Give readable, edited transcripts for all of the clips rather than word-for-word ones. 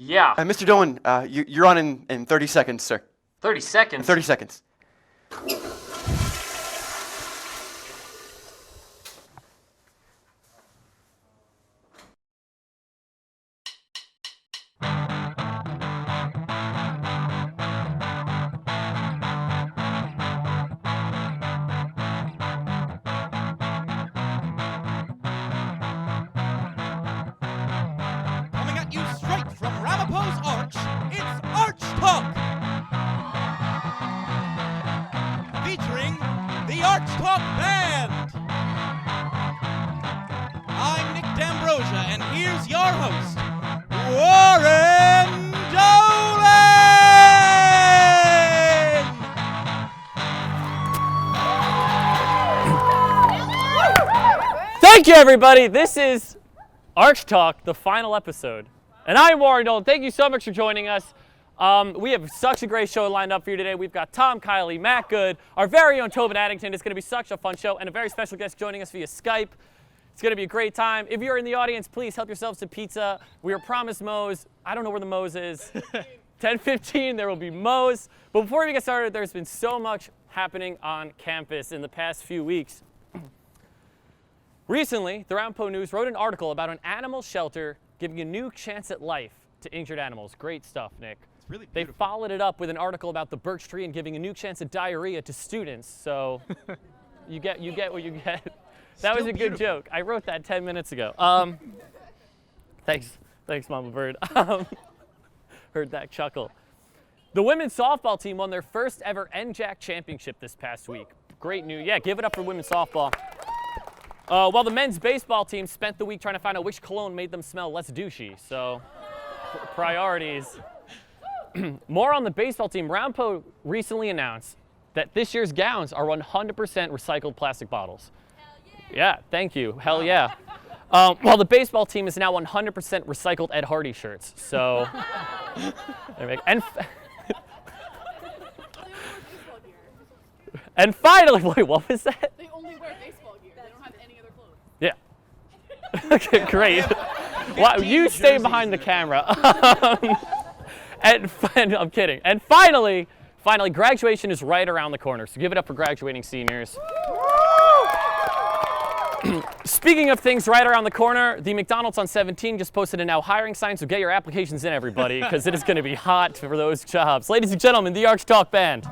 Yeah. Mr. Dolan, you're on in 30 seconds, sir. 30 seconds? 30 seconds. Coming at you straight from Ramapo's Arch, it's Arch Talk! Featuring the Arch Talk Band! I'm Nick D'Ambrosia, and here's your host, Warren Dolan! Thank you, everybody. This is Arch Talk, the final episode. And I'm Warren Dolan. Thank you so much for joining us. We have such a great show lined up for you today. We've got Tom Kiley, Matt Good, our very own Tobin Addington. It's going to be such a fun show, and a very special guest joining us via Skype. It's going to be a great time. If you're in the audience, please help yourselves to pizza. We are promised Moe's. I don't know where the Moe's is. 10:15, there will be Moe's. But before we get started, there's been so much happening on campus in the past few weeks. Recently, the Ramapo News wrote an article about an animal shelter giving a new chance at life to injured animals. Great stuff, Nick. It's really They beautiful. followed it up with an article about the birch tree and giving a new chance at diarrhea to students. So you get what you get. That was Still a good beautiful. joke. I wrote that 10 minutes ago. Thanks, Mama Bird. Heard that chuckle. The women's softball team won their first ever NJAC championship this past week. Great news. Yeah, give it up for women's softball. While the men's baseball team spent the week trying to find out which cologne made them smell less douchey. So, priorities. More on the baseball team. Ramapo recently announced that this year's gowns are 100% recycled plastic bottles. Yeah, thank you. Hell yeah. While the baseball team is now 100% recycled Ed Hardy shirts. So, and finally, wait, what was that? They only wear baseball gear. They don't have any other clothes. Yeah. Okay, great. Wow, you stay behind the camera. And I'm kidding. And finally, graduation is right around the corner. So give it up for graduating seniors. Speaking of things right around the corner, the McDonald's on 17 just posted a now hiring sign, so get your applications in, everybody, because it is going to be hot for those jobs. Ladies and gentlemen, the Arch Talk Band.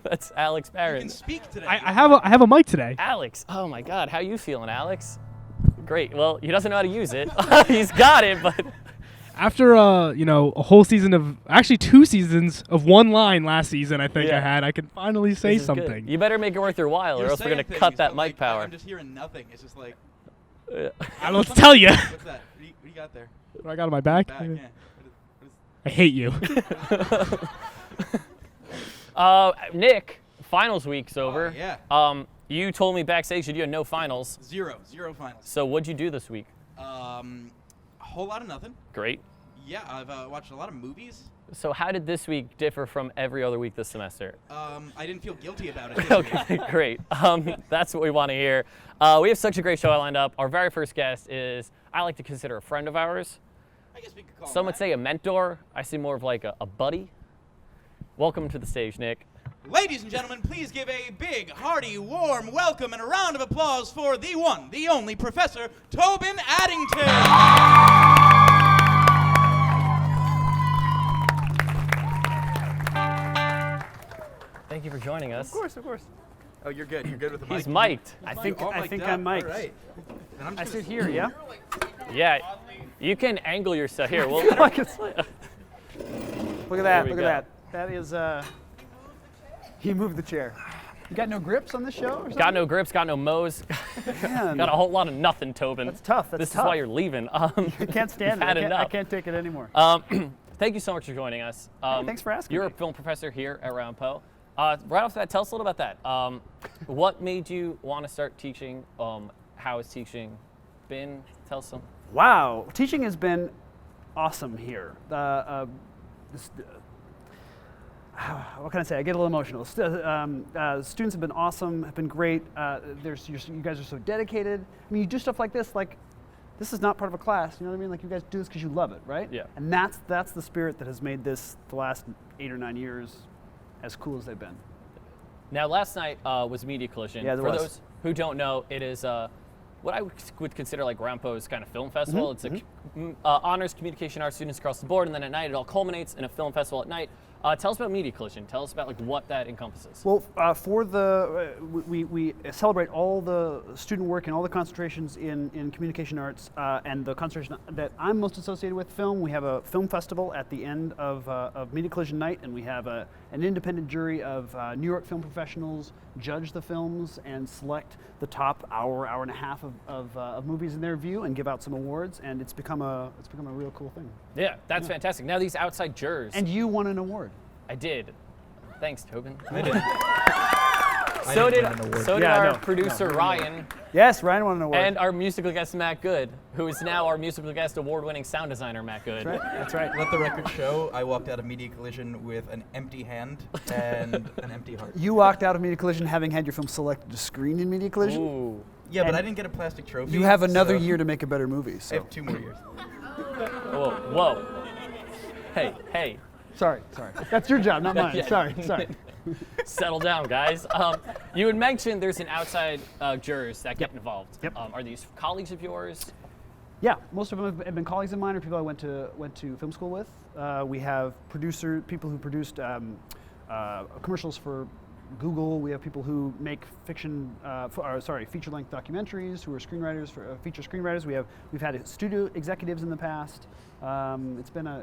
That's Alex You Barron. can speak today. I have a mic today. Alex, oh my God, how you feeling, Alex? Great. Well, he doesn't know how to use it. He's got it, but After a whole season of actually 2 seasons of one line last season, I think Yeah. I had. I can finally say this is good. something. You better make it worth your while, You're or else we're saying gonna things, cut that but, mic like, power. I'm just hearing nothing. It's just like, I don't know what to tell you. what's that? What do you got there? What I got on my back? Back, yeah. What is I hate you. Nick, finals week's over. yeah. You told me backstage that you had no finals. Zero finals. So what'd you do this week? A whole lot of nothing. Great. Yeah, I've watched a lot of movies. So how did this week differ from every other week this semester? I didn't feel guilty about it. This week. Okay, great. That's what we want to hear. We have such a great show lined up. Our very first guest is, I like to consider a friend of ours. I guess we could call Some him would say a mentor. I see more of like a buddy. Welcome to the stage, Nick. Ladies and gentlemen, please give a big, hearty, warm welcome and a round of applause for the one, the only Professor Tobin Addington. Thank you for joining us. Of course. Oh, you're good. You're good with the He's mic. mic'd. I think All I mic'd think up. I'm mic'd. All right. And I'm I just sit gonna- here, yeah. Yeah, you can angle yourself. Here, we'll, Look at that. we Look at go. that. That is he moved the chair. You got no grips on this show or something? got no grips, got no mows, Man, got a whole lot of nothing, Tobin. That's tough. That's This tough. is why you're leaving. I can't stand you've it. had I enough. can't take it anymore. Thank you so much for joining us. Thanks for asking You're me. a film professor here at Ramapo. Right off the bat, tell us a little about that. What made you want to start teaching? How has teaching been? Tell us some. Wow, teaching has been awesome here. what can I say? I get a little emotional. Students have been awesome, have been great. You guys are so dedicated. I mean, you do stuff like this. Like, this is not part of a class. You know what I mean? Like, you guys do this because you love it, right? Yeah. And that's the spirit that has made this the last 8 or 9 years as cool as they've been. Now, last night was Media Collision. Yeah, there For was. those who don't know, it is what I would consider like Rampo's kind of film festival. It's honors communication arts students across the board, and then at night it all culminates in a film festival at night. Tell us about Media Collision. Tell us about like what that encompasses. Well, for the we celebrate all the student work and all the concentrations in communication arts, and the concentration that I'm most associated with, film. We have a film festival at the end of Media Collision night, and we have an independent jury of New York film professionals judge the films and select the top hour and a half of movies in their view, and give out some awards. And it's become a real cool thing. Yeah, that's fantastic. Now these outside jurors. And you won an award. I did. Thanks, Tobin. I did. So did Yeah, our no, producer Ryan, Yes, Ryan won an award. and our musical guest Matt Good, who is now our musical guest award-winning sound designer Matt Good. That's right. Let the record show, I walked out of Media Collision with an empty hand and an empty heart. You walked out of Media Collision having had your film selected to screen in Media Collision. Ooh. Yeah, but And I didn't get a plastic trophy. You have another so year to make a better movie. I So have 2 more years. Whoa. Hey. sorry. That's your job, not mine. Yeah. Sorry. Settle down, guys. You had mentioned there's an outside jurors that get involved. Yep. Are these colleagues of yours? Yeah, most of them have been colleagues of mine or people I went to film school with. We have people who produced commercials for Google. We have people who make feature-length documentaries, who are screenwriters for feature screenwriters. We've had studio executives in the past. It's been a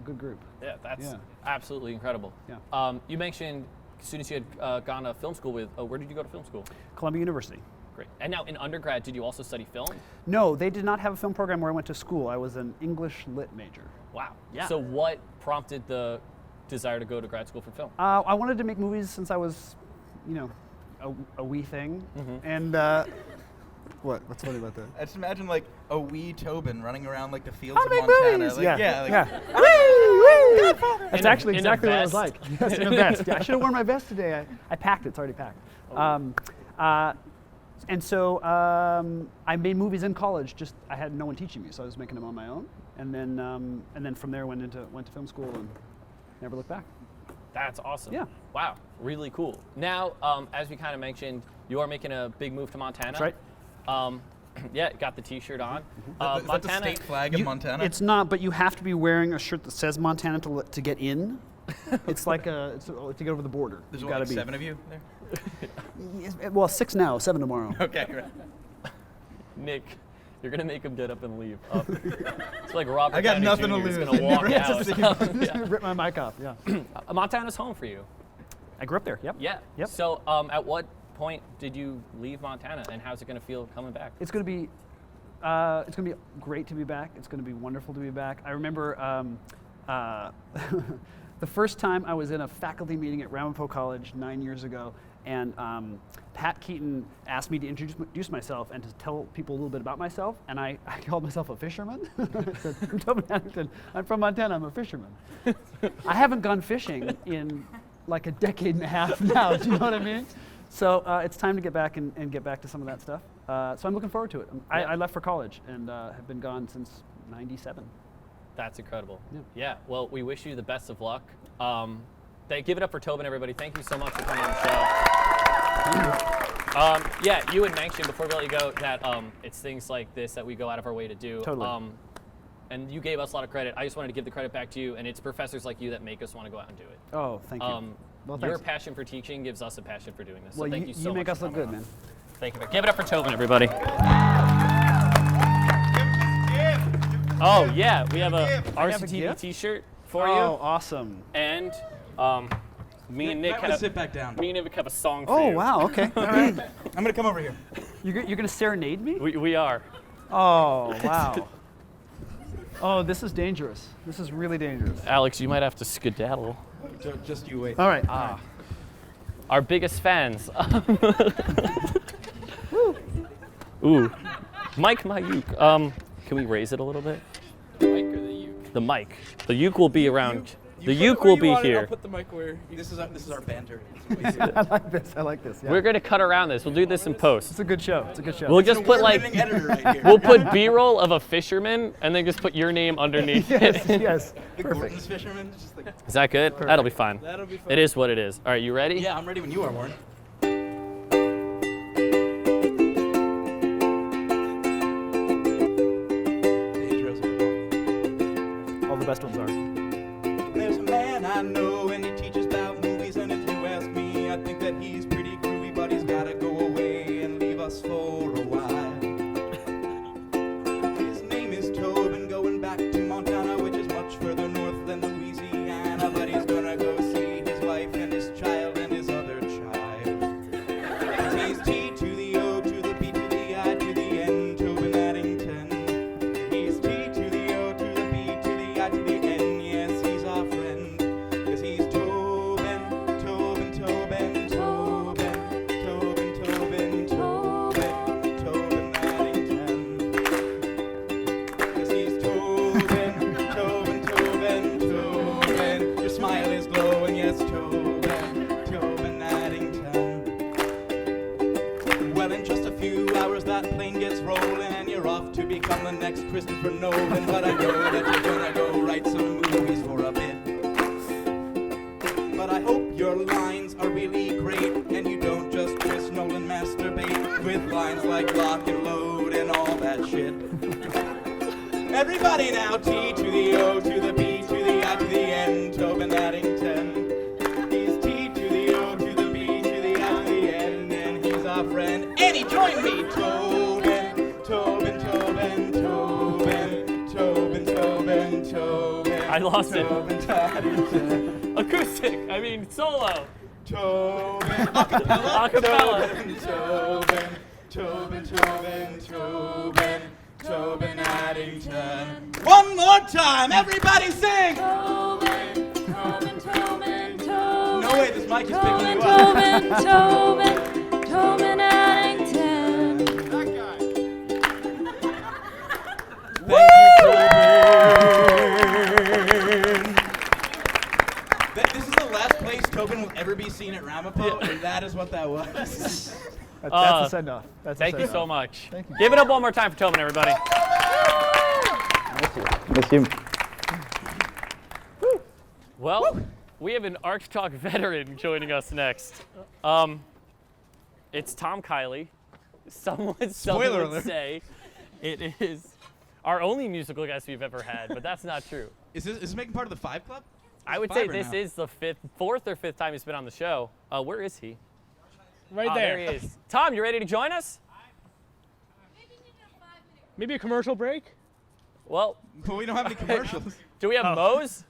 good group. Yeah, that's Yeah. absolutely incredible. Yeah. You mentioned students you had gone to film school with. Where did you go to film school? Columbia University. Great. And now in undergrad, did you also study film? No, they did not have a film program where I went to school. I was an English lit major. Wow. Yeah. So what prompted the desire to go to grad school for film? I wanted to make movies since I was, a wee thing. And what's funny about that? I just imagine like a wee Tobin running around like the fields I of make Montana. movies. Like, yeah. That's In a- actually in a exactly what it was vest? like. Yes, in a vest. Yeah, I should have worn my vest today. I packed it. It's already packed. And so I made movies in college. Just I had no one teaching me, so I was making them on my own. And then from there went to film school and never looked back. That's awesome. Yeah. Wow. Really cool. Now, as we kind of mentioned, you are making a big move to Montana. That's right. Yeah, got the T-shirt on. Is that the Montana. state flag of Montana? It's not, but you have to be wearing a shirt that says Montana to get in. It's like to get over the border. There's You've only gotta like 7 of you there? Yes, well, 6 now, 7 tomorrow. Okay, right. Nick, you're gonna make him get up and leave. It's like Robert I got Downey nothing to Jr. is lose. gonna walk Never has to out. see Yeah. Rip my mic off. Yeah. Montana's home for you. I grew up there. Yep. Yeah. Yep. So, at what point did you leave Montana, and how's it gonna feel coming back? It's gonna be great to be back. It's gonna be wonderful to be back. I remember the first time I was in a faculty meeting at Ramapo College 9 years ago, and Pat Keaton asked me to introduce myself and to tell people a little bit about myself, and I called myself a fisherman. I said, I'm Tobin Addington. I'm from Montana. I'm a fisherman. I haven't gone fishing in like a decade and a half now. Do you know what I mean? So it's time to get back and get back to some of that stuff. So I'm looking forward to it. I left for college and have been gone since '97. That's incredible. Yeah. Yeah. Well, we wish you the best of luck. Give it up for Tobin, everybody. Thank you so much for coming on the show. Yeah, you had mentioned before we let you go that it's things like this that we go out of our way to do. Totally. And you gave us a lot of credit. I just wanted to give the credit back to you, and it's professors like you that make us want to go out and do it. Oh, thank you. Well, Your thanks. passion for teaching gives us a passion for doing this. So Well, thank you so much. make us for look coming good, on. man. Thank you. Give it up for Tobin, everybody. Oh yeah, we have a have a RCTV gift? T-shirt for Oh, you, awesome. and me and Nick Might have wanna sit back down. Me and Nick have a song for Oh, you. wow. Okay. All right. I'm gonna come over here. You're gonna serenade me? We are. Oh, wow. Oh, this is dangerous. This is really dangerous. Alex, you might have to skedaddle. Just you wait. All right. Our biggest fans. Ooh, Mike Mayuk. Can we raise it a little bit? The mic or the uke? The mic. The uke will be around. The uke will be I'll here. put the mic where This is our banter. I like this. I like this. Yeah. We're gonna cut around this. We'll do this in post. It's a good show. It's a good show. We'll just put like editor right here. we'll put B-roll of a fisherman and then just put your name underneath yes. it. Yes. The Perfect. Gordon's fisherman. Just like, Is that good? That'll be fine. that'll be fun. It is what it is. All right, you ready? yeah, I'm ready when you are, Warren. The intro's are All the best ones are. There's a man I know and he teaches about movies, and if you ask me, I think that he's pretty groovy, but he's gotta go away and leave us for a while. His name is Tobin, going back to Montana, which is much further north than Louisiana, but he's gonna go see his wife and his child and his other child. 'Cause he's T to the O to the B to the I to the N, Tobin Addington. He's T to the O to the B to the I to the N, yes, he's our friend. 'Cause he's Tobin, Tobin, Tobin, Tobin, Tobin, Tobin, Tobin, Tobin Addington. 'Cause he's Tobin, Tobin, Tobin, Tobin. Your smile is glowing, yes, Tobin, Tobin Addington. Well, in just a few hours that plane gets rolling and you're off to become the next Christopher Nolan. But I know that you're gonna go write some movies for a bit. But I hope your lines are really great and you don't just Chris Nolan masturbate with lines like lock and load and all that shit. Everybody now, T to the O to the B to the I to the N, Tobin Addington. He's T to the O to the B to the I to the N, and he's our friend. Annie, join me, Tobin, Tobin, Tobin, Tobin, Tobin, Tobin, Tobin. I lost it. Tobin Addington. Acoustic. I mean solo. Tobin, acapella, Acapella. Tobin, Tobin, Tobin, Tobin, Tobin Addington. One more time, everybody sing! Tobin, Tobin, Tobin, Tobin. No way, this mic is picking Tobin, you up. Tobin, Tobin, Tobin Addington. Thank you, Tobin. This is the last place Tobin will ever be seen at Ramapo, and that is what that was. That's a send off. That's Thank a you send-off. so much. Thank you. Give it up one more time for Tobin, everybody. Miss you. Well, we have an Arch Talk veteran joining us next. It's Tom Kiley. Some would alert. say it is our only musical guest we've ever had, but that's not true. Is this making part of the Five Club? I would say this is the fourth or fifth time he's been on the show. Where is he? Right There he is. Tom, you ready to join us? Maybe a commercial break? Well, But we don't have any commercials. do we have Moe's?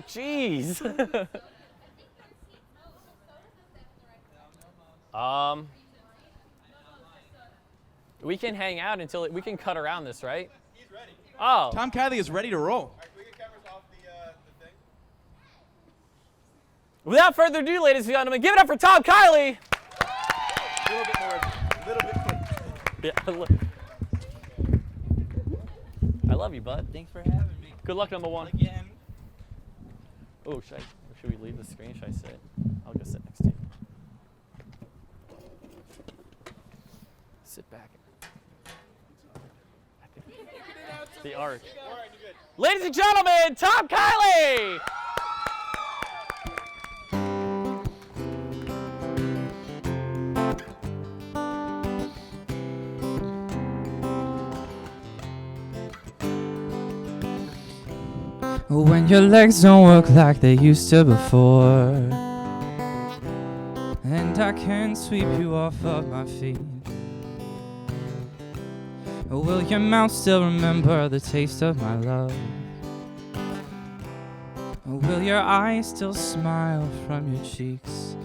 Jeez. We can hang out until we can cut around this, right? He's ready. Oh. Tom Kiley is ready to roll. we get cameras off the thing? Without further ado, ladies and gentlemen, give it up for Tom Kiley. A little bit more. A little bit more. Yeah, I love you, bud. Thanks for having me. Good luck, number one. Again. Oh, should we leave the screen? Should I sit? I'll go sit next to you. Sit back. The arch. Ladies and gentlemen, Tom Kiley! When your legs don't work like they used to before, and I can't sweep you off of my feet, will your mouth still remember the taste of my love? Will your eyes still smile from your cheeks?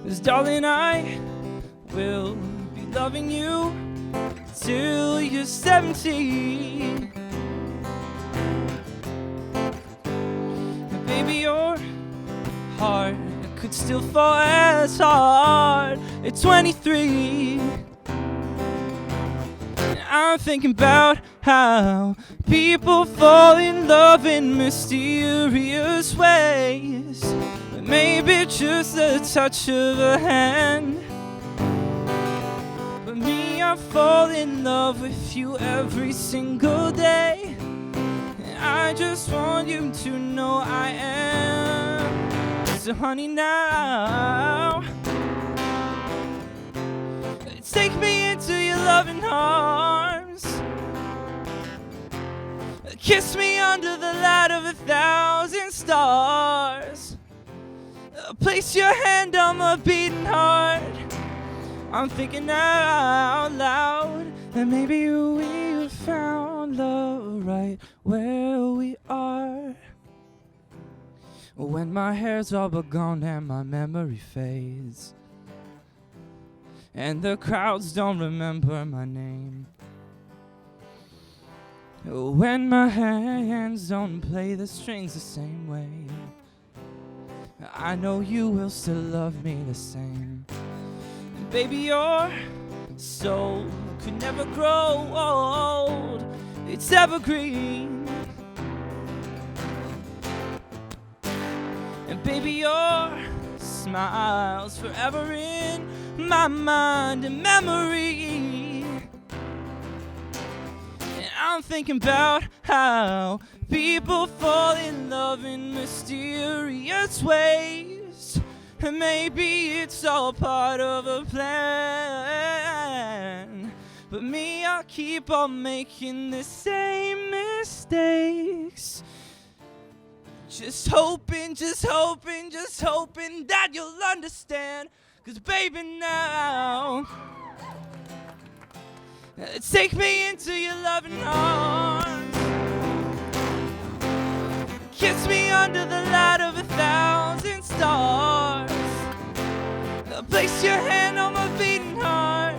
'Cause darling, I will be loving you till you're 70. Baby, your heart could still fall as hard at 23. I'm thinking about how people fall in love in mysterious ways. Maybe just a touch of a hand. But me, I fall in love with you every single day. I just want you to know I am. So honey, now take me into your loving arms. Kiss me under the light of 1,000 stars. Place your hand on my beating heart. I'm thinking out loud that maybe we found love right where we are. When my hair's all but gone and my memory fades, and the crowds don't remember my name. When my hands don't play the strings the same way, I know you will still love me the same. And baby, your soul could never grow old. It's evergreen. And baby, your smile's forever in my mind and memory. And I'm thinking about how people fall in love in mysterious ways. And maybe it's all part of a plan. But me, I keep on making the same mistakes. Just hoping that you'll understand. 'Cause baby, now take me into your loving arms. Kiss me under the light of 1,000 stars. Place your hand on my beating heart.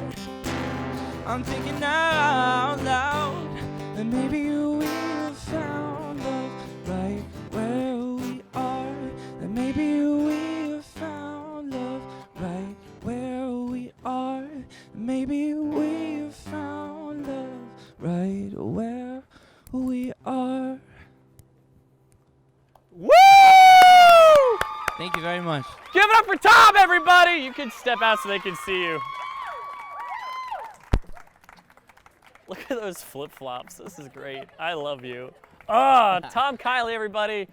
I'm thinking out loud that maybe we have found love right where we are. That maybe we have found love right where we are. Maybe we have found love right where we are. Woo! Thank you very much. Give it up for Tom, everybody! You can step out so they can see you. Look at those flip-flops. This is great. I love you. Tom Kiley, everybody.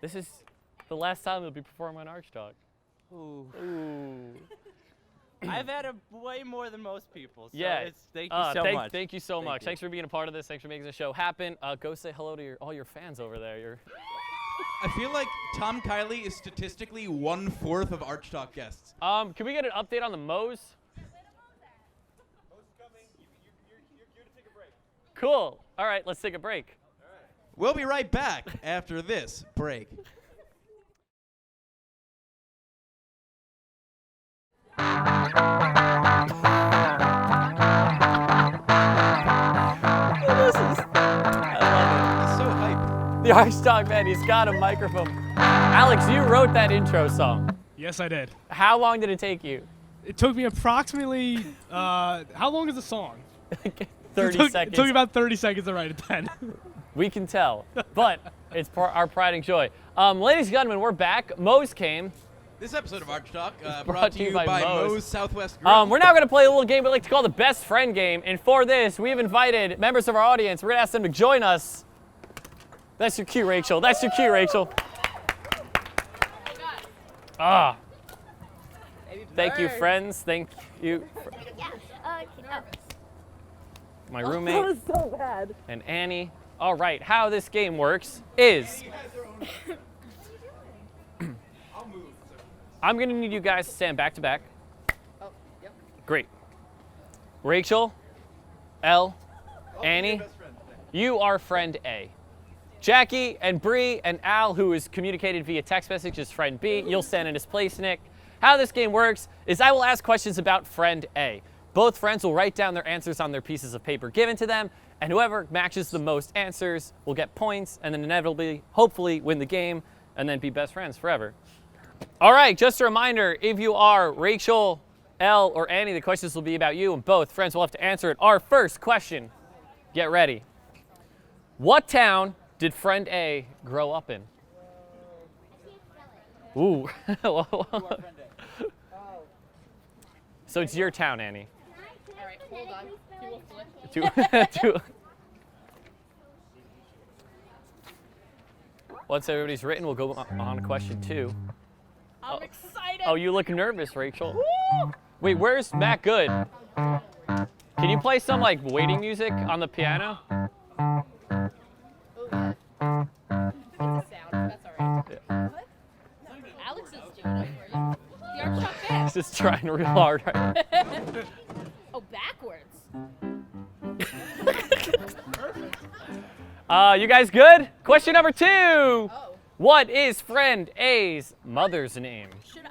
This is the last time he'll be performing on Arch Talk. Ooh. Ooh. I've had a way more than most people. So Yeah. thank you so much. Thank you so much. you. Thanks for being a part of this. Thanks for making the show happen. Go say hello to all your fans over there. I feel like Tom Kiley is statistically 1/4 of Arch Talk guests. Can we get an update on the Moes? Cool. All right, let's take a break. We'll be right back after this break. He's so hype. The Arch Talk man, he's got a microphone. Alex, you wrote that intro song. Yes, I did. How long did it take you? It took me approximately, how long is the song? 30 seconds. It took me about 30 seconds to write it then. We can tell, but it's our pride and joy. Ladies and gentlemen, we're back. Moe's came. This episode of Arch Talk brought to you by Moe's. Moe's Southwest Grill. We're now going to play a little game we like to call the best friend game. And for this, we've invited members of our audience. We're going to ask them to join us. That's your cue, Rachel. That's your cue, Rachel. Thank you, friends. Thank you. My roommate. That was so bad. And Annie. All right, how this game works is I'm going to need you guys to stand back to back. Oh, yep. Great. Rachel, Elle, Annie, you are friend A. Jackie and Bree and Al, who is communicated via text message, is friend B. You'll stand in his place, Nick. How this game works is I will ask questions about friend A. Both friends will write down their answers on their pieces of paper given to them, and whoever matches the most answers will get points and then inevitably, hopefully, win the game and then be best friends forever. All right, just a reminder, if you are Rachel, Elle, or Annie, the questions will be about you, and both friends will have to answer it. Our first question, get ready. What town did friend A grow up in? Ooh. So it's your town, Annie. All right, hold on. Once everybody's written, we'll go on to question 2. I'm excited. Oh, you look nervous, Rachel. Wait, where's Matt Good? Can you play some like waiting music on the piano? Alex is doing it for you. The arch shot back. He's just trying real hard right now. Oh, backwards. You guys good? Question number 2. What is friend A's mother's name? Should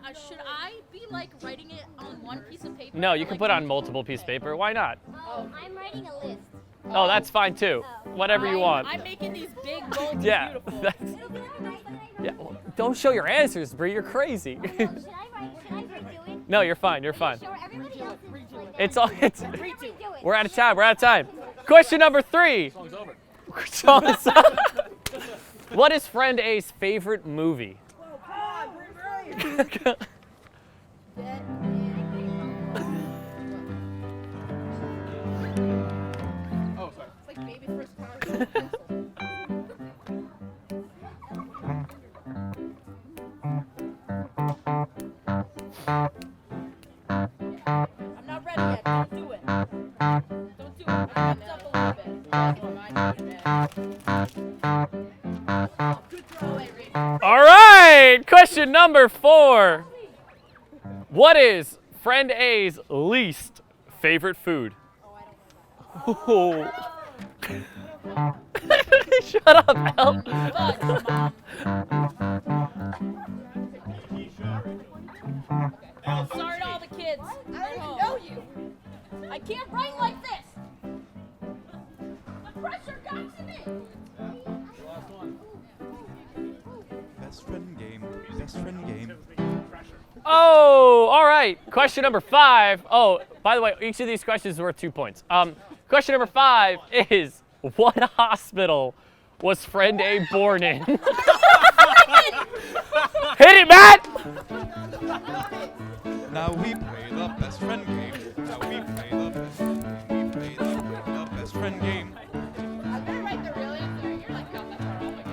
I be like writing it on one piece of paper? No, you can put it on multiple pieces of paper. Why not? Oh, I'm writing a list. Oh, that's fine too. Whatever you want. I'm making these big, bold, Yeah. beautiful. It'll be like a nice one. Yeah. Well, don't show your answers, Bree. You're crazy. Should I redo it? No, you're fine. You're fine. Sure, everybody else is like It's all. It's. redo it. We're out of time. We're out of time. Question number 3. Song's over. Song's over. What is friend A's favorite movie? It's like baby first time. I'm not ready yet. Don't do it. Don't do it. I'm pumped up a little bit. Good throwaway, Rachel. All right. Question number 4. What is friend A's least favorite food? Oh. Shut up, Elle. Sorry to all the kids. I don't know you. I can't write like this. The pressure got to me. Best friend game. Best friend game. Oh, all right. Question number 5. Oh, by the way, each of these questions is worth 2 points. Question number 5 is, what hospital was friend A born in? Hit it, Matt! Now we play the best friend game. Now we play the best friend game. We play the best friend game. I better write the real answer. You're like not that far off,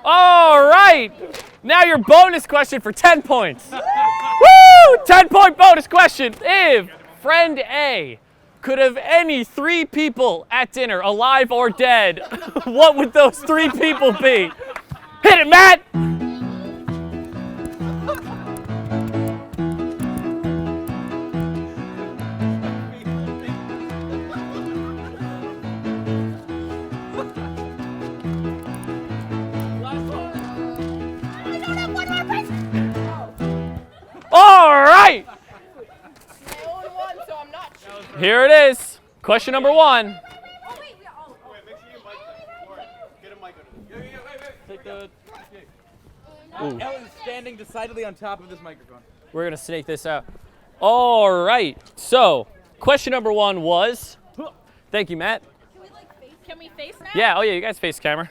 All right. Now your bonus question for 10 points. Woo! 10-point bonus question. If friend A could have any 3 people at dinner, alive or dead, what would those 3 people be? Hit it, Matt! All right. I only won, so I'm not sure. Here it is. Question number 1. Wait, make sure you mic get a mic under it. Ellen is standing decidedly on top of this microphone. We're going to snake this out. All right. So, question number 1 was. Thank you, Matt. Can we face that? Yeah, oh yeah, you guys face camera.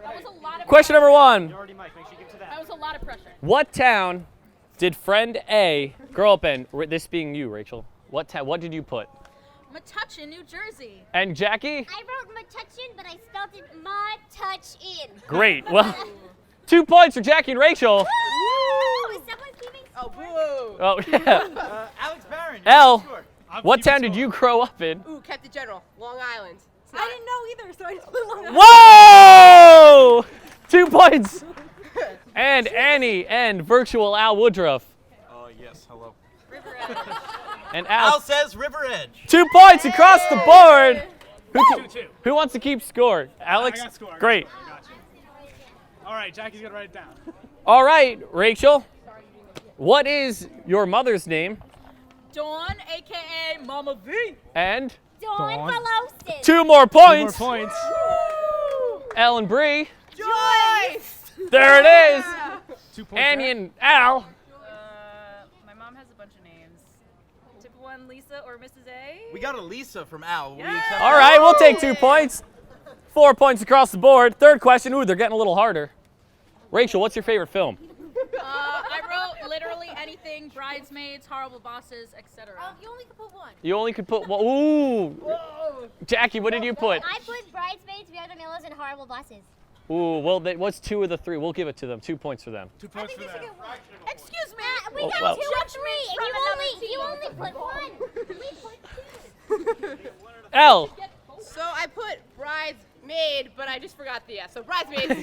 That was a lot of Question number 1. That was a lot of pressure. What town did friend A grow up in? This being you, Rachel. What town? What did you put? Metuchen, New Jersey. And Jackie? I wrote Metuchen, but I spelled it Ma-touch-in. Great. Well, 2 points for Jackie and Rachel. Woo! Is someone keeping Oh, score? boo! Oh, yeah. Alex Barron. Elle, Sure. what town did you grow up in? Ooh, kept it general. Long Island. I didn't know either, so I just put Long Island. Whoa! 2 points. And Annie and virtual Al Woodruff. Oh, yes. Hello. And Al Al. says River Edge. 2 points across the board. Who wants to keep score? Alex? I got score. Great. All right, Jackie's gonna write it down. All right, Rachel. What is your mother's name? Dawn, a.k.a. Mama V. And Dawn Pelosi. 2 more 2 more points. points. Elle and Bree. Joyce! There it is. 2 points. Annie and Al. My mom has a bunch of names. Tip 1, Lisa or Mrs. A. We got a Lisa from Al. Will we Yeah. accept All that? right, we'll take 2 points. 4 points across the board. Third question. Ooh, they're getting a little harder. Rachel, what's your favorite film? I wrote literally anything, Bridesmaids, Horrible Bosses, etc. Oh, you only could put one. You only could put one. Ooh. Jackie, what did you put? I put Bridesmaids, We Are the Millers, and Horrible Bosses. Ooh, well, what's 2 of the 3? We'll give it to them. 2 points for them. 2 points for them. Excuse me. We Oh, got well. 2 or 3, and you only put 1. We put 2. Elle. So I put bridesmaid, but I just forgot the S. So bridesmaids.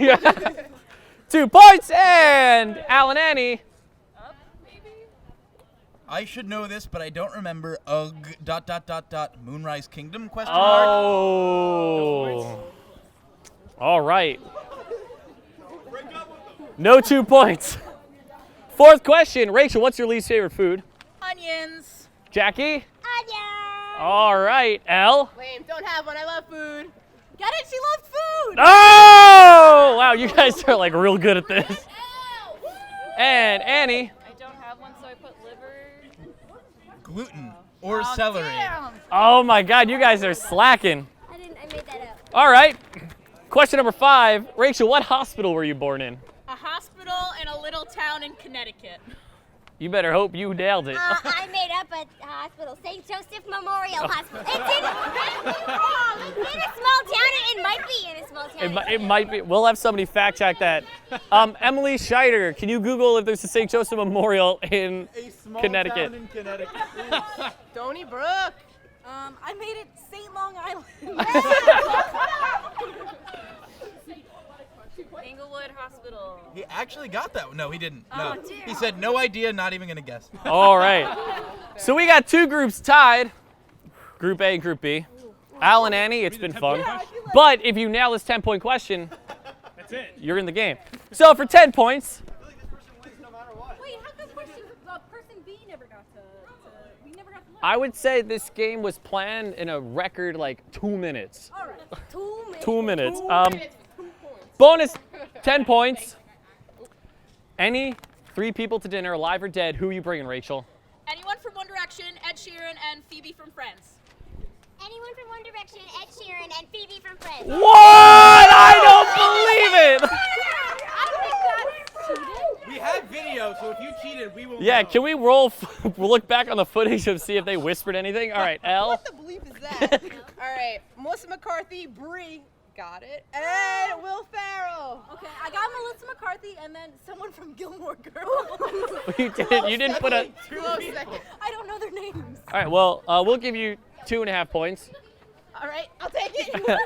2 points, and Al and Annie. I should know this, but I don't remember. Moonrise Kingdom ? Oh. All right. No 2 points. 4th question. Rachel, what's your least favorite food? Onions. Jackie? Onion. All right. Elle? Lame. Don't have one. I love food. Get it? She loves food. Oh! Wow, you guys are like real good at this. And Annie? I don't have one, so I put liver. Gluten or celery. Damn. Oh my God, you guys are slacking. I made that up. All right. Question number 5. Rachel, what hospital were you born in? A hospital in a little town in Connecticut. You better hope you nailed it. I made up a hospital, St. Joseph Memorial Hospital. It's in a small town. It might be in a small town. It might be. We'll have somebody fact check that. Emily Scheider, can you Google if there's a St. Joseph Memorial in Connecticut? Stony Brook. I made it St. Long Island. Englewood Hospital. He actually got that one. No, he didn't. No. Oh, dear. He said no idea, not even going to guess. All right. So we got 2 groups tied. Group A and Group B. Al and Annie, it's been fun. But if you nail this 10-point question, That's it. you're in the game. So for 10 points, Wait, how come person B never got to we never got to learn? I would say this game was planned in a record like 2 minutes. All right. 2 minutes. 2 minutes. Bonus 10 points. Any 3 people to dinner, alive or dead, who are you bringing, Rachel? Anyone from One Direction, Ed Sheeran, and Phoebe from Friends. Anyone from One Direction, Ed Sheeran, and Phoebe from Friends. What? I don't believe it. We have video, so if you cheated, we will Yeah, know. can we we'll look back on the footage and see if they whispered anything? All right, Elle. What the bleep is that? All right. Melissa McCarthy, Brie, got it. And Will Ferrell. Okay, I got Melissa McCarthy and then someone from Gilmore Girls. You didn't put a. Close second. I don't know their names. All right, well, we'll give you 2.5 points. All right, I'll take it.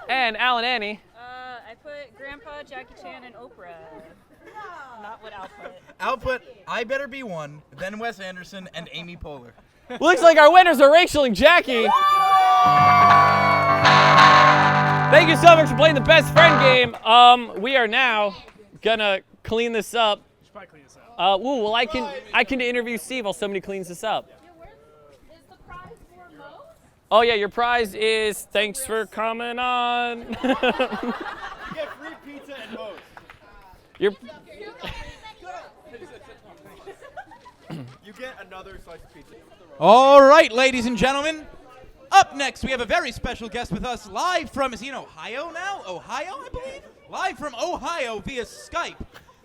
And Al and Annie. I put Grandpa, Jackie Chan, and Oprah. Not what Al put. Output, I Better Be One, then Wes Anderson, and Amy Poehler. Looks like our winners are Rachel and Jackie. Thank you so much for playing the best friend game. We are now gonna clean this up. Should probably clean this up. Ooh, well I can interview Steve while somebody cleans this up. Is the prize for Mo? Oh yeah, your prize is thanks for coming on. You get free pizza and Moe's. Your You get another slice of pizza. All right, ladies and gentlemen. Up next, we have a very special guest with us live from, is he in Ohio now? Ohio, I believe? Live from Ohio via Skype.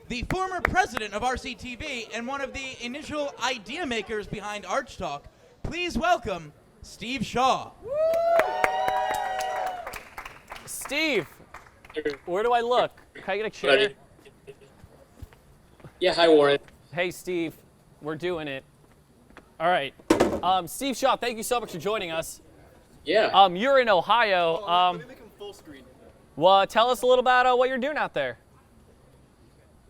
The former president of RCTV and one of the initial idea makers behind Arch Talk. Please welcome Steve Shaw. Steve, where do I look? Can I get a chair? Ready. Yeah, hi Warren. Hey Steve, we're doing it. All right. Steve Shaw, thank you so much for joining us. Yeah. You're in Ohio. Let me make him full screen. Well, tell us a little about what you're doing out there.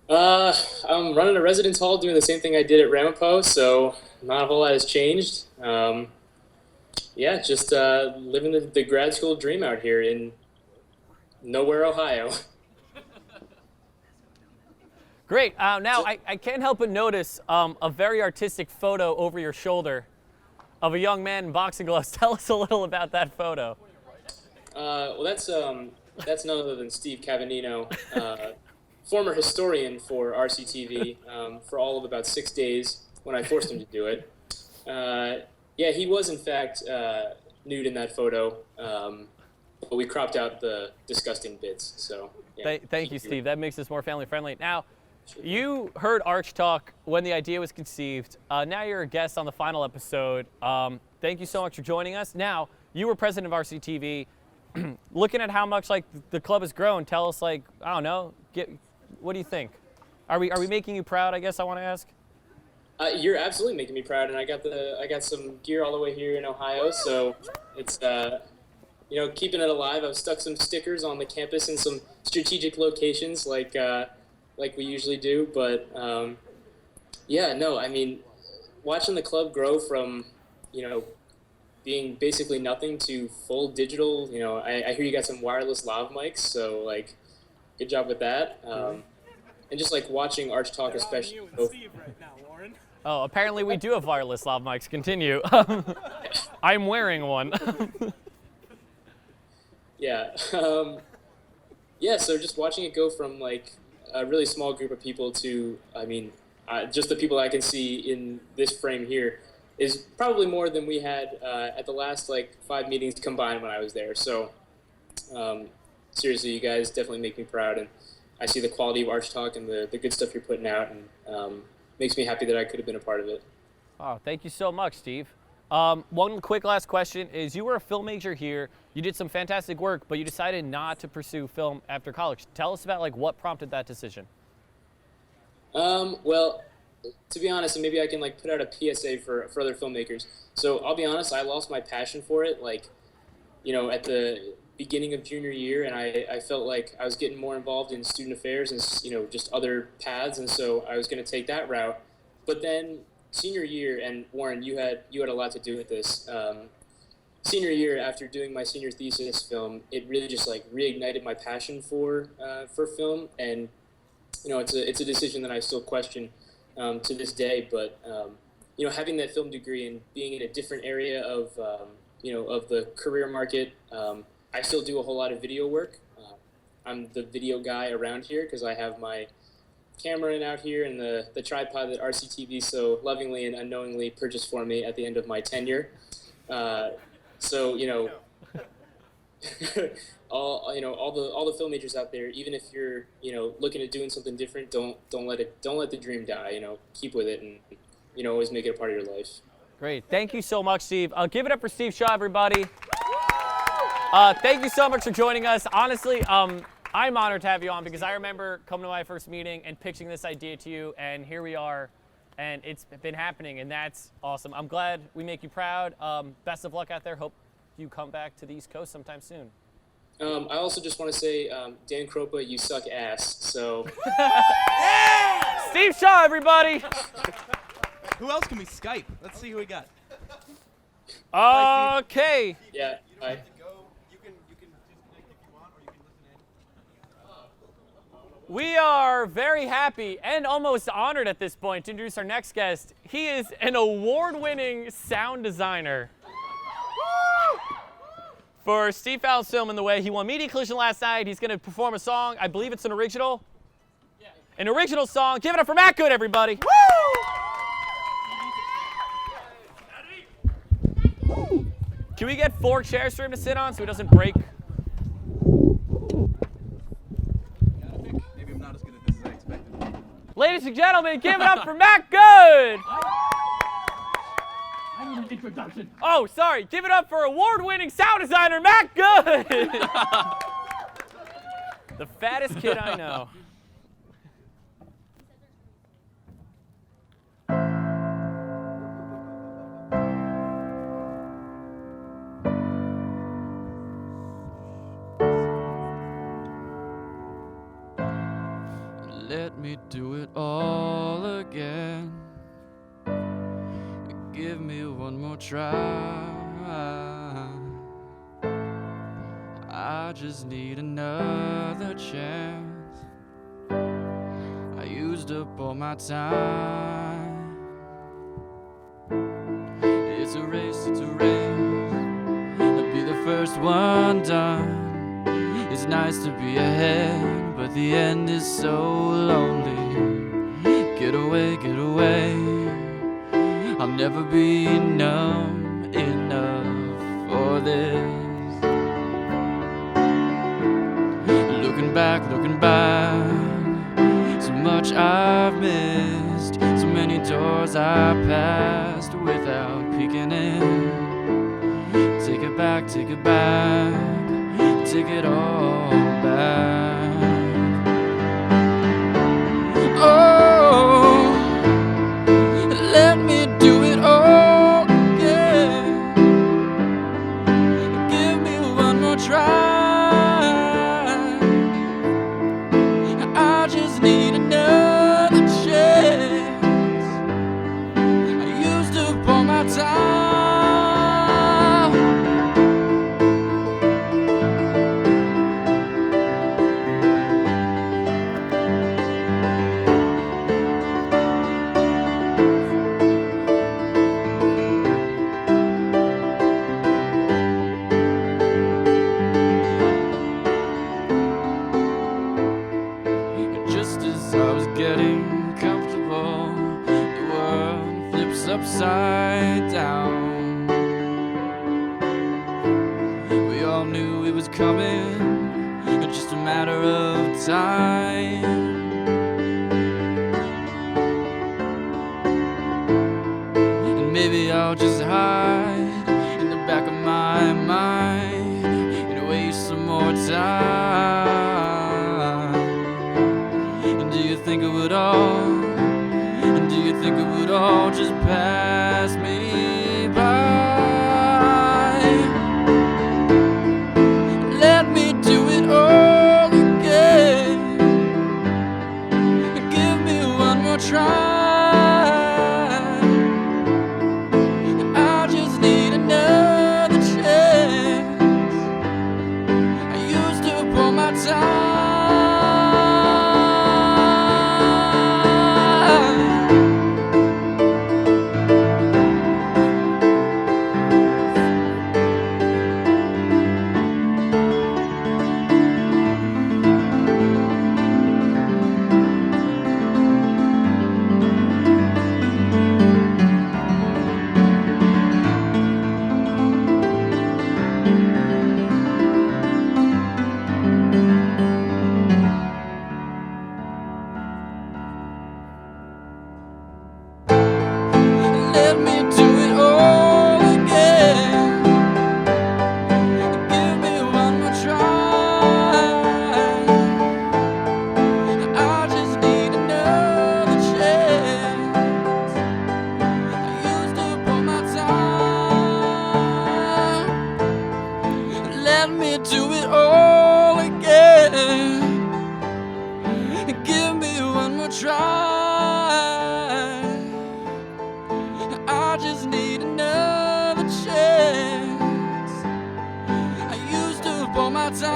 I'm running a residence hall doing the same thing I did at Ramapo, so not a whole lot has changed. Yeah, just living the grad school dream out here in nowhere, Ohio. Great. Now, I can't help but notice a very artistic photo over your shoulder of a young man in boxing gloves. Tell us a little about that photo. Well, that's that's none other than Steve Cavanino, former historian for RCTV, for all of about 6 days when I forced him to do it. Yeah, he was in fact nude in that photo, but we cropped out the disgusting bits. So yeah. Thank you, Steve. That makes us more family friendly. Now, you heard Arch Talk when the idea was conceived. Now you're a guest on the final episode. Thank you so much for joining us. Now, you were president of RCTV. Looking at how much like the club has grown, tell us like, I don't know, what do you think? Are we making you proud? I guess I want to ask. You're absolutely making me proud, and I got some gear all the way here in Ohio, so it's keeping it alive. I've stuck some stickers on the campus in some strategic locations like we usually do, but yeah, no, I mean, watching the club grow from being basically nothing to full digital. I hear you got some wireless lav mics, so like, good job with that. And just like watching Arch Talk, especially. Oh, apparently we do have wireless lav mics. Continue. I'm wearing one. Yeah. Yeah. So just watching it go from like a really small group of people to, I mean, just the people I can see in this frame here is probably more than we had at the last like 5 meetings combined when I was there. So seriously, you guys definitely make me proud, and I see the quality of Arch Talk and the good stuff you're putting out, and makes me happy that I could have been a part of it. Oh, thank you so much, Steve. One quick last question is, you were a film major here. You did some fantastic work, but you decided not to pursue film after college. Tell us about like what prompted that decision. Well, to be honest, and maybe I can like put out a PSA for other filmmakers. So I'll be honest, I lost my passion for it, like, at the beginning of junior year, and I felt like I was getting more involved in student affairs and, just other paths, and so I was going to take that route. But then senior year, and Warren, you had a lot to do with this. Senior year, after doing my senior thesis film, it really just like reignited my passion for film, and it's a decision that I still question to this day. But having that film degree and being in a different area of the career market, I still do a whole lot of video work. I'm the video guy around here because I have my camera out here and the tripod that RCTV so lovingly and unknowingly purchased for me at the end of my tenure. So all the film majors out there, even if you're looking at doing something different, don't let the dream die. Keep with it, and always make it a part of your life. Great, thank you so much, Steve. Give it up for Steve Shaw, everybody. Thank you so much for joining us. Honestly, I'm honored to have you on because I remember coming to my first meeting and pitching this idea to you, and here we are, and it's been happening, and that's awesome. I'm glad we make you proud. Best of luck out there. Hope you come back to the East Coast sometime soon. I also just want to say, Dan Kropa, you suck ass. So. Steve Shaw, everybody. Who else can we Skype? Let's see who we got. Okay. Yeah. Bye. We are very happy and almost honored at this point to introduce our next guest. He is an award-winning sound designer. For Steve Fallon's film In the Way, he won Media Collision last night. He's going to perform a song. I believe it's an original. Yeah. An original song. Give it up for Matt Good, everybody. Woo! Can we get 4 chairs for him to sit on so he doesn't break? Ladies and gentlemen, give it up for Matt Good! I need an introduction. Oh, sorry. Give it up for award-winning sound designer Matt Good! The fattest kid I know. Let me do it all again. Give me one more try. I just need another chance. I used up all my time. It's a race, it's a race. I'll be the first one done. It's nice to be ahead, but the end is so lonely. Get away, get away. I'll never be numb enough for this. Looking back, so much I've missed, so many doors I passed without peeking in. Take it back, take it all back. Oh, let me do it all again. Give me one more try. I just need another chance. I used to pour my time. Just as I was getting comfortable, the world flips upside down. We all knew it was coming, it's just a matter of time. And maybe I'll just hide in the back of my mind and waste some more time. Do you think it would all, and do you think it would all just pass me by? Let me do it all again. Give me one more try. I just need another chance. I used to pour my time. Let me do it all again. Give me one more try. I just need another chance. I used to pour my time. Let me do it all again. Give me one more try. I just need another chance. I used to pour my time.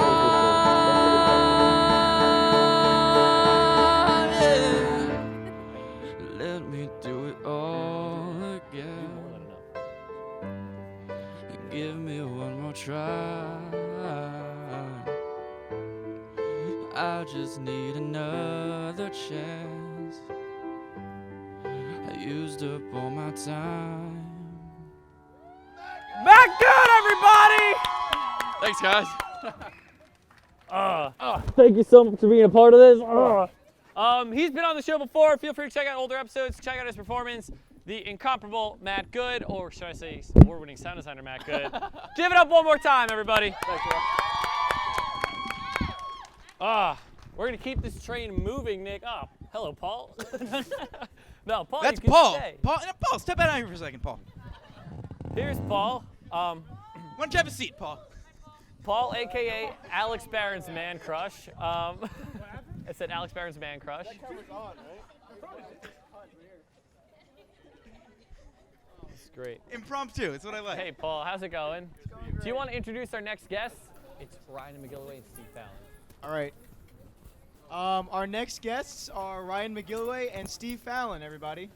Yeah. Let me do it all again. Give me one more try. I just need another chance. I used up all my time. Matt Good, everybody! Thanks, guys. Thank you so much for being a part of this. He's been on the show before. Feel free to check out older episodes. Check out his performance. The incomparable Matt Good, or should I say award-winning sound designer Matt Good. Give it up one more time, everybody. Thanks, we're going to keep this train moving, Nick. Oh, hello, Paul. No, Paul, That's you can Paul. stay. Paul, step out here for a second, Paul. Here's Paul. Why don't you have a seat, Paul? Paul, a.k.a. Alex Barron's man crush. It said Alex Barron's man crush. It's great. Impromptu, it's what I like. Hey, Paul, how's it going? Do you want to introduce our next guest? It's Ryan McGilloway and Steve Fallon. All right. Our next guests are Ryan McGilloway and Steve Fallon, everybody.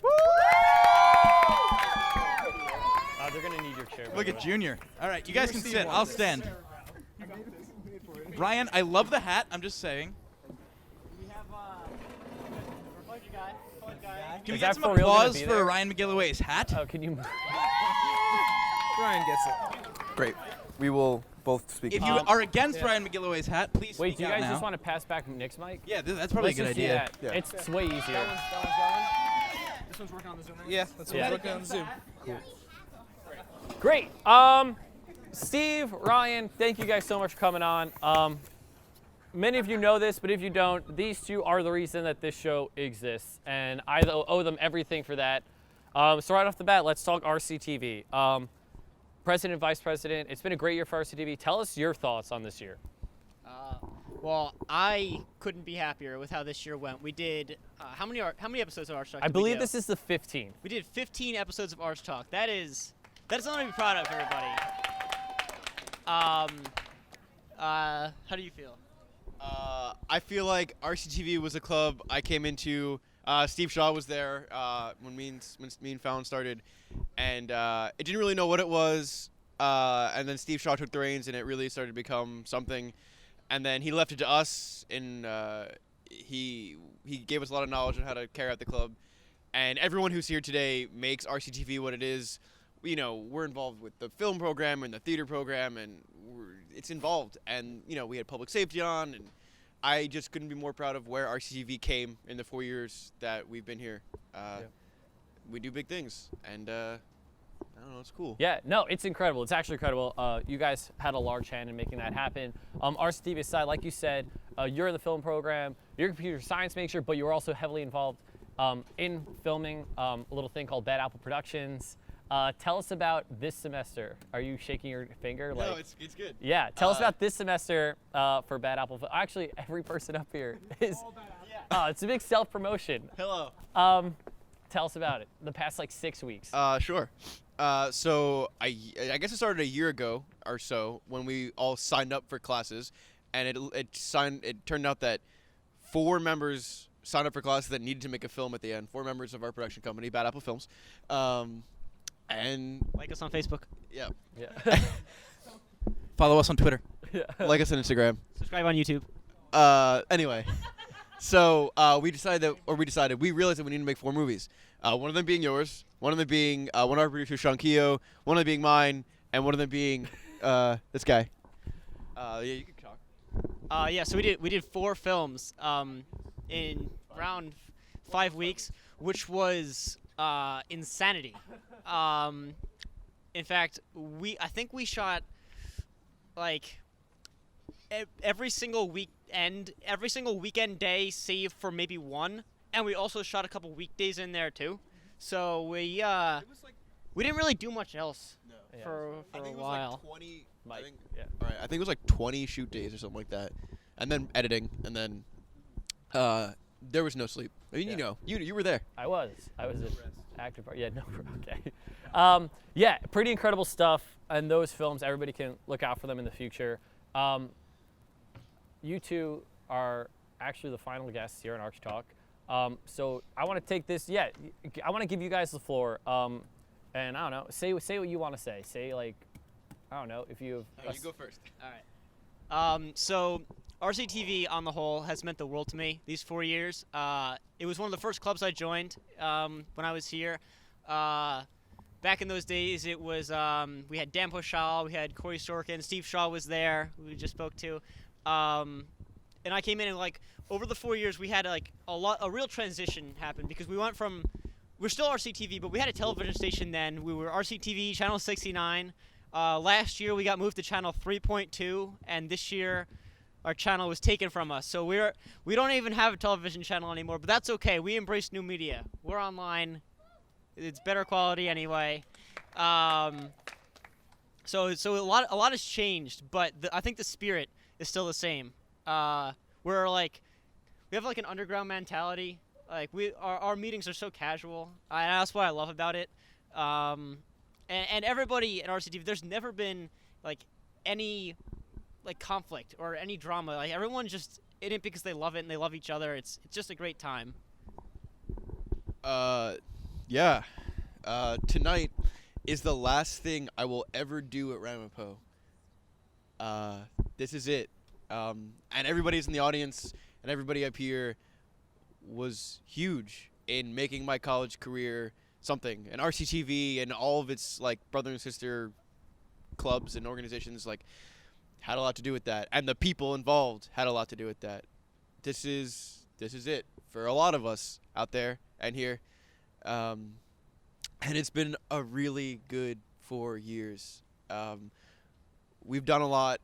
They're going to need your chair. Look at Junior. All right, you guys can sit. I'll stand. Ryan, I love the hat. I'm just saying. We have Can we Is get that some for real gonna applause be for there? Ryan McGilloway's hat? Oh, can you? Ryan gets it. Great. We will both speak. If you are against Ryan McGilloway's hat, please Wait, speak do you out guys now. just want to pass back Nick's mic? Yeah, that's probably Let's a good just do idea. that. It's way easier. That one's going. This one's working on the Zoom, right? Yeah, that's Yeah. what's working on Zoom. Cool. Great. Steve, Ryan, thank you guys so much for coming on. Many of you know this, but if you don't, these two are the reason that this show exists, and I owe them everything for that. So right off the bat, let's talk RCTV. President, Vice President, it's been a great year for RCTV. Tell us your thoughts on this year. Well, I couldn't be happier with how this year went. We did how many episodes of Arch Talk? I did we believe do? this is the 15th. We did 15 episodes of Arch Talk. That is something to be proud of, everybody. How do you feel? I feel like RCTV was a club I came into. Steve Shaw was there when me and Fallon started, and it didn't really know what it was. And then Steve Shaw took the reins, and it really started to become something. And then he left it to us, and he gave us a lot of knowledge on how to carry out the club. And everyone who's here today makes RCTV what it is. You know, we're involved with the film program and the theater program, and it's involved. And you know, we had public safety on, and I just couldn't be more proud of where RCTV came in the 4 years that we've been here. We do big things, and I don't know, it's cool. Yeah, no, it's incredible. It's actually incredible. You guys had a large hand in making that happen. RCTV aside, like you said, you're in the film program, you're a computer science major, but you're also heavily involved in filming a little thing called Bad Apple Productions. Tell us about this semester. Are you shaking your finger? No, it's good. Yeah, tell us about this semester for Bad Apple. Actually, every person up here is. It's a big self-promotion. Hello. Tell us about it. The past like 6 weeks. Sure. So I guess it started a year ago or so when we all signed up for classes, and it turned out that 4 members signed up for classes that needed to make a film at the end. 4 members of our production company, Bad Apple Films, and like us on Facebook. Yeah. Yeah. Follow us on Twitter. Like us on Instagram. Subscribe on YouTube. Anyway, so we realized that we needed to make 4 movies. One of them being yours, one of them being one of our producers, Sean Keogh, one of them being mine, and one of them being this guy. Yeah, you can talk. Yeah, so we did 4 films in around 5 weeks, which was insanity. In fact, I think we shot like every single weekend day, save for maybe 1, and we also shot a couple weekdays in there too. So we didn't really do much else for a while. I think it was like 20 shoot days or something like that, and then editing, and then there was no sleep. I mean, you were there. I was an active part. Yeah, no, okay. Yeah, pretty incredible stuff. And those films, everybody can look out for them in the future. You two are actually the final guests here in Arch Talk. So I want to take this. Yeah, I want to give you guys the floor. And I don't know, say what you want to say. Say like, I don't know if you have. You go first. All right. So RCTV on the whole has meant the world to me these 4 years. It was one of the first clubs I joined when I was here. Back in those days, it was we had Dan Poshal, we had Corey Sorkin, Steve Shaw was there, who we just spoke to, and I came in and like over the 4 years we had like a real transition happen because we went from we're still RCTV, but we had a television station then. We were RCTV channel 69. Last year we got moved to channel 3.2, and this year our channel was taken from us. So we don't even have a television channel anymore, but that's okay. We embrace new media. We're online. It's better quality anyway. So a lot has changed, but I think the spirit is still the same. We're like we have like an underground mentality. Like our meetings are so casual. And that's what I love about it. And everybody at RCTV, there's never been like any like conflict or any drama. Like everyone's just in it because they love it and they love each other. It's just a great time. Yeah. Tonight is the last thing I will ever do at Ramapo. This is it. And everybody's in the audience and everybody up here was huge in making my college career something. And RCTV and all of its like brother and sister clubs and organizations like had a lot to do with that. And the people involved had a lot to do with that. This is it for a lot of us out there and here. And it's been a really good 4 years. We've done a lot.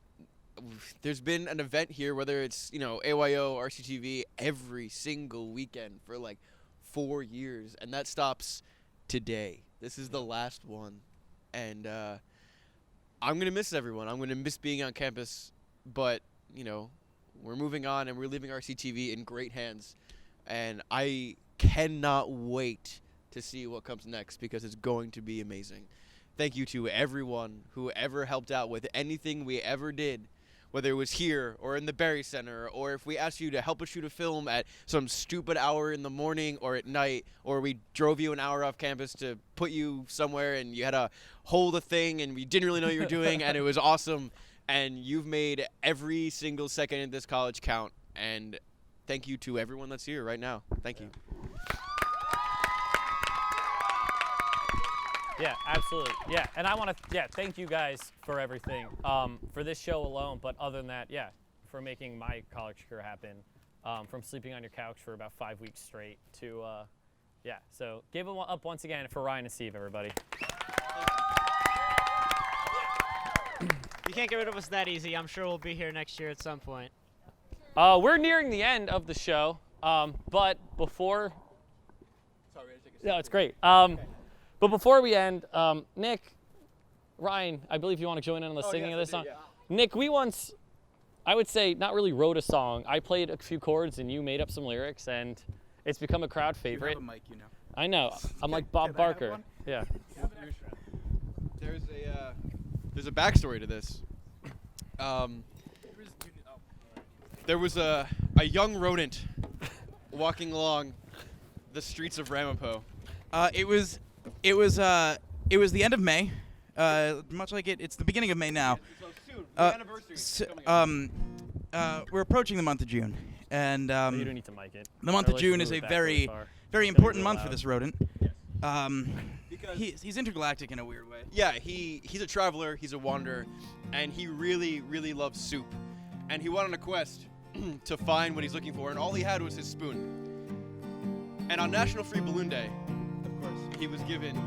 There's been an event here, whether it's, AYO, RCTV, every single weekend for like 4 years. And that stops today. This is the last one. And I'm going to miss everyone. I'm going to miss being on campus. But, we're moving on and we're leaving RCTV in great hands. And I cannot wait to see what comes next because it's going to be amazing. Thank you to everyone who ever helped out with anything we ever did, whether it was here or in the Barry Center, or if we asked you to help us shoot a film at some stupid hour in the morning or at night, or we drove you an hour off campus to put you somewhere and you had to hold a thing and we didn't really know what you were doing and it was awesome. And you've made every single second in this college count. And thank you to everyone that's here right now. Thank you. Yeah, absolutely. Yeah, and I want to thank you guys for everything, for this show alone, but other than that, for making my college career happen, from sleeping on your couch for about 5 weeks straight to, so give it up once again for Ryan and Steve, everybody. You can't get rid of us that easy. I'm sure we'll be here next year at some point. We're nearing the end of the show, but before... Sorry, I take a No, it's great. But before we end, Nick, Ryan, I believe you want to join in on the singing of this song. Yeah. Nick, we once, I would say, not really wrote a song. I played a few chords and you made up some lyrics, and it's become a crowd favorite. You have a mic, I know. I'm like Bob Barker. Yeah. There's a backstory to this. There was a young rodent walking along the streets of Ramapo. It was the end of May. Much like it's the beginning of May now. So soon, the anniversary is coming up. We're approaching the month of June, and You don't need to mic it. the month of June is a very important month for this rodent. He's intergalactic in a weird way. Yeah, he's a traveler, he's a wanderer, and he really, really loves soup. And he went on a quest to find what he's looking for, and all he had was his spoon. And on National Free Balloon Day, of course, he was given...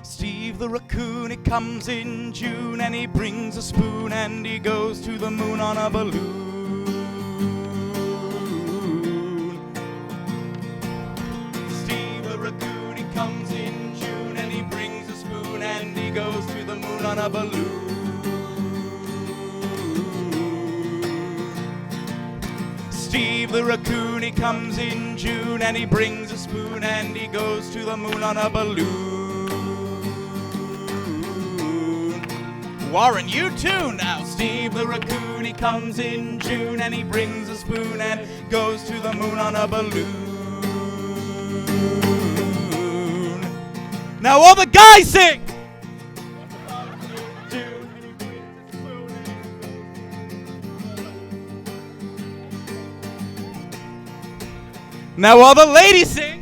Steve the raccoon, he comes in June and he brings a spoon and he goes to the moon on a balloon. Steve the raccoon, he comes in June and he brings a spoon and he goes to the moon on a balloon. Steve the raccoon, he comes in June and he brings a spoon and he goes to the moon on a balloon. Warren, you too now. Steve the raccoon, he comes in June and he brings a spoon and goes to the moon on a balloon. Now all the guys sing! Now all the ladies sing!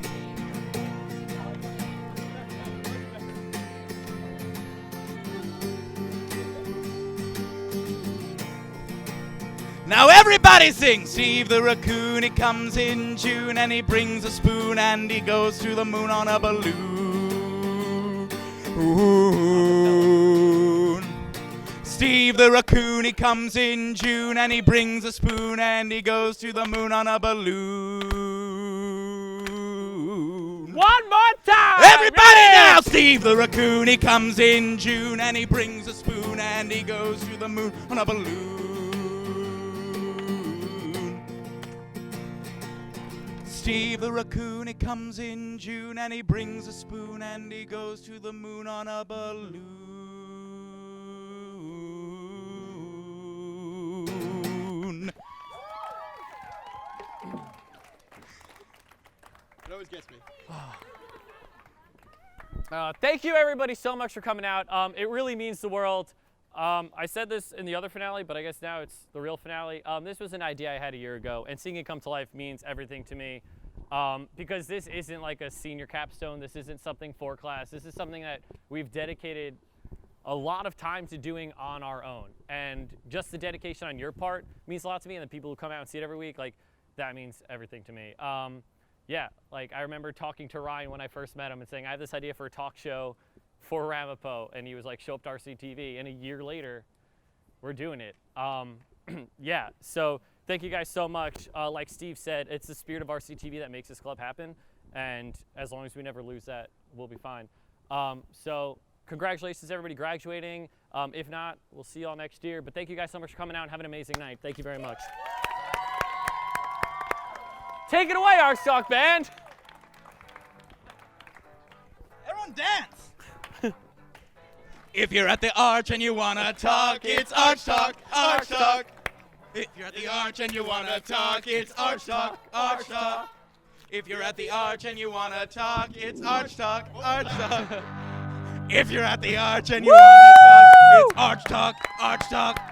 Now everybody sing! Steve the raccoon, he comes in June and he brings a spoon and he goes to the moon on a balloon. Steve the raccoon, he comes in June and he brings a spoon and he goes to the moon on a balloon. One more time! Everybody now! Steve the raccoon, he comes in June and he brings a spoon and he goes to the moon on a balloon. Steve the raccoon, he comes in June and he brings a spoon and he goes to the moon on a balloon. It always gets me. Thank you everybody so much for coming out. It really means the world. I said this in the other finale, but I guess now it's the real finale. This was an idea I had a year ago, and seeing it come to life means everything to me. Because this isn't like a senior capstone. This isn't something for class. This is something that we've dedicated a lot of time to doing on our own. And just the dedication on your part means a lot to me, and the people who come out and see it every week, like, that means everything to me. Yeah, like, I remember talking to Ryan when I first met him and saying, I have this idea for a talk show for Ramapo, and he was like, show up to RCTV, and a year later, we're doing it. Yeah, so thank you guys so much. Like Steve said, it's the spirit of RCTV that makes this club happen, and as long as we never lose that, we'll be fine. So congratulations to everybody graduating. If not, we'll see you all next year, but thank you guys so much for coming out and have an amazing night. Thank you very much. Take it away, Arch Talk Band. Everyone dance. If you're at the Arch and you wanna talk, it's Arch Talk, Arch Talk. If you're at the Arch and you wanna talk, it's Arch Talk, Arch Talk. If you're at the Arch and you wanna talk, it's Arch Talk, Arch Talk. If you're at the Arch and you wanna talk, it's Arch Talk, Arch Talk.